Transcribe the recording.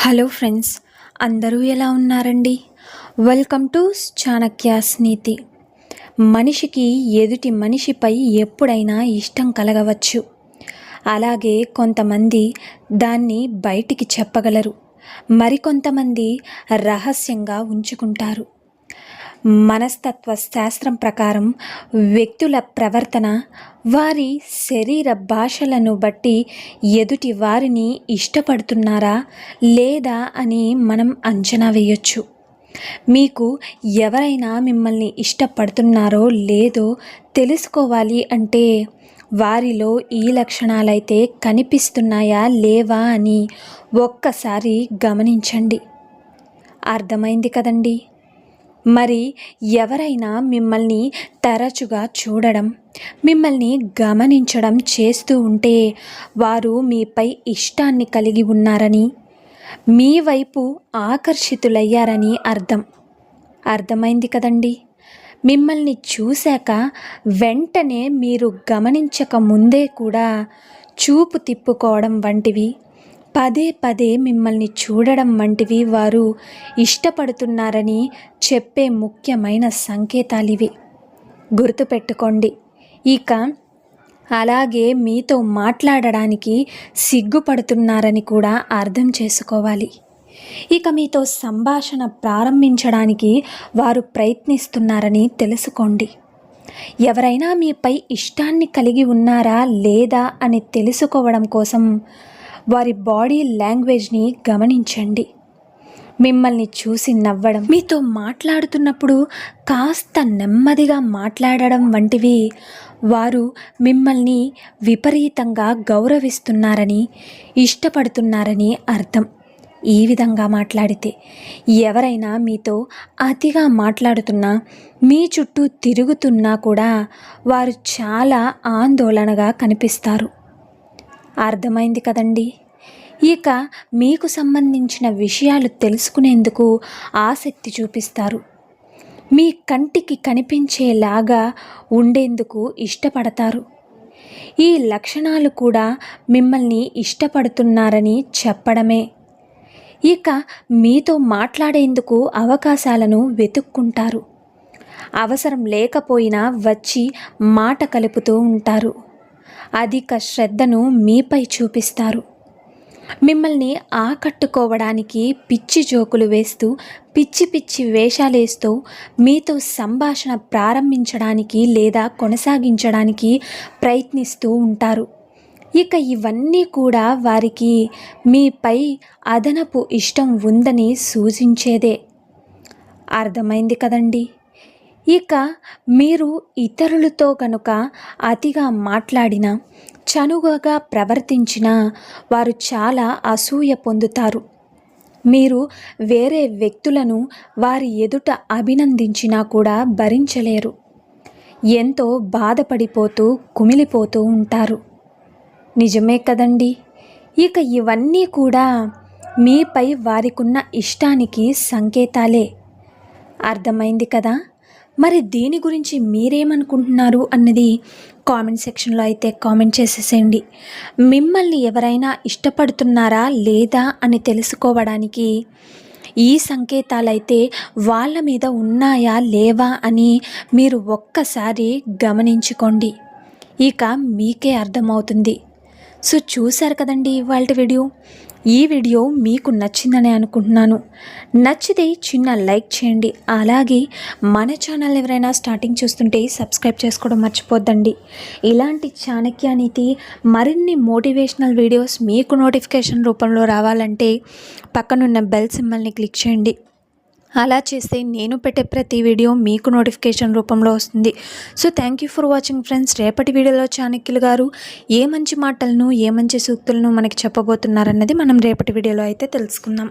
Hello friends, అందరూ ఎలా ఉన్నారండి? వెల్కమ్ టు చాణక్యాస్ నీతి. మనిషికి ఎదుటి మనిషిపై ఎప్పుడైనా ఇష్టం కలగవచ్చు. అలాగే కొంతమంది దాన్ని బయటికి చెప్పగలరు, మరికొంతమంది రహస్యంగా ఉంచుకుంటారు. మనస్తత్వ శాస్త్రం ప్రకారం వ్యక్తుల ప్రవర్తన, వారి శరీర భాషలను బట్టి ఎదుటి వారిని ఇష్టపడుతున్నారా లేదా అని మనం అంచనా వేయొచ్చు. మీకు ఎవరైనా మిమ్మల్ని ఇష్టపడుతున్నారో లేదో తెలుసుకోవాలి అంటే వారిలో ఈ లక్షణాలైతే కనిపిస్తున్నాయా లేవా అని ఒక్కసారి గమనించండి. అర్థమైంది కదండి? మరి ఎవరైనా మిమ్మల్ని తరచుగా చూడడం, మిమ్మల్ని గమనించడం చేస్తూ ఉంటే వారు మీపై ఇష్టాన్ని కలిగి ఉన్నారని, మీ వైపు ఆకర్షితులయ్యారని అర్థమైంది కదండి? మిమ్మల్ని చూశాక వెంటనే మీరు గమనించక ముందే కూడా చూపు తిప్పుకోవడం వంటివి, పదే పదే మిమ్మల్ని చూడడం వంటివి వారు ఇష్టపడుతున్నారని చెప్పే ముఖ్యమైన సంకేతాలివి. గుర్తుపెట్టుకోండి. ఇక అలాగే మీతో మాట్లాడడానికి సిగ్గుపడుతున్నారని కూడా అర్థం చేసుకోవాలి. ఇక మీతో సంభాషణ ప్రారంభించడానికి వారు ప్రయత్నిస్తున్నారని తెలుసుకోండి. ఎవరైనా మీపై ఇష్టాన్ని కలిగి ఉన్నారా లేదా అని తెలుసుకోవడం కోసం వారి బాడీ లాంగ్వేజ్ని గమనించండి. మిమ్మల్ని చూసి నవ్వడం, మీతో మాట్లాడుతున్నప్పుడు కాస్త నెమ్మదిగా మాట్లాడడం వంటివి వారు మిమ్మల్ని విపరీతంగా గౌరవిస్తున్నారని, ఇష్టపడుతున్నారని అర్థం. ఈ విధంగా మాట్లాడితే ఎవరైనా మీతో అతిగా మాట్లాడుతున్నా, మీ చుట్టూ తిరుగుతున్నా కూడా వారు చాలా ఆందోళనగా కనిపిస్తారు. అర్థమైంది కదండి? ఇక మీకు సంబంధించిన విషయాలు తెలుసుకునేందుకు ఆసక్తి చూపిస్తారు. మీ కంటికి కనిపించేలాగా ఉండేందుకు ఇష్టపడతారు. ఈ లక్షణాలు కూడా మిమ్మల్ని ఇష్టపడుతున్నారని చెప్పడమే. ఇక మీతో మాట్లాడేందుకు అవకాశాలను వెతుక్కుంటారు. అవసరం లేకపోయినా వచ్చి మాట కలుపుతూ ఉంటారు. అధిక శ్రద్ధను మీపై చూపిస్తారు. మిమ్మల్ని ఆకట్టుకోవడానికి పిచ్చి జోకులు వేస్తూ, పిచ్చి పిచ్చి వేషాలేస్తూ మీతో సంభాషణ ప్రారంభించడానికి లేదా కొనసాగించడానికి ప్రయత్నిస్తూ ఉంటారు. ఇక ఇవన్నీ కూడా వారికి మీపై అదనపు ఇష్టం ఉందని సూచించేదే. అర్థమైంది కదండి? ఇక మీరు ఇతరులతో కనుక అతిగా మాట్లాడినా, చనువుగా ప్రవర్తించినా వారు చాలా అసూయ పొందుతారు. మీరు వేరే వ్యక్తులను వారి ఎదుట అభినందించినా కూడా భరించలేరు. ఎంతో బాధపడిపోతూ కుమిలిపోతూ ఉంటారు. నిజమే కదండి? ఇక ఇవన్నీ కూడా మీపై వారికున్న ఇష్టానికి సంకేతాలే. అర్థమైంది కదా? మరి దీని గురించి మీరేమనుకుంటున్నారు అన్నది కామెంట్ సెక్షన్లో అయితే కామెంట్ చేసేసేయండి. మిమ్మల్ని ఎవరైనా ఇష్టపడుతున్నారా లేదా అని తెలుసుకోవడానికి ఈ సంకేతాలైతే వాళ్ళ మీద ఉన్నాయా లేవా అని మీరు ఒక్కసారి గమనించుకోండి. ఇక మీకే అర్థమవుతుంది. సో చూశారు కదండి ఇవాళ వీడియో. ఈ వీడియో మీకు నచ్చిందని అనుకుంటున్నాను. నచ్చితే చిన్న లైక్ చేయండి. అలాగే మన ఛానల్ ఎవరైనా స్టార్టింగ్ చూస్తుంటే సబ్స్క్రైబ్ చేసుకోవడం మర్చిపోద్దండి. ఇలాంటి చాణక్య నీతి మరిన్ని మోటివేషనల్ వీడియోస్ మీకు నోటిఫికేషన్ రూపంలో రావాలంటే పక్కనున్న బెల్ సింబల్ని క్లిక్ చేయండి. అలా చేస్తే నేను పెట్టే ప్రతి వీడియో మీకు నోటిఫికేషన్ రూపంలో వస్తుంది. So thank you for watching friends. రేపటి వీడియోలో చాణక్యులు గారు ఏ మంచి మాటలను, ఏ మంచి సూక్తులను మనకి చెప్పబోతున్నారన్నది మనం రేపటి వీడియోలో అయితే తెలుసుకుందాం.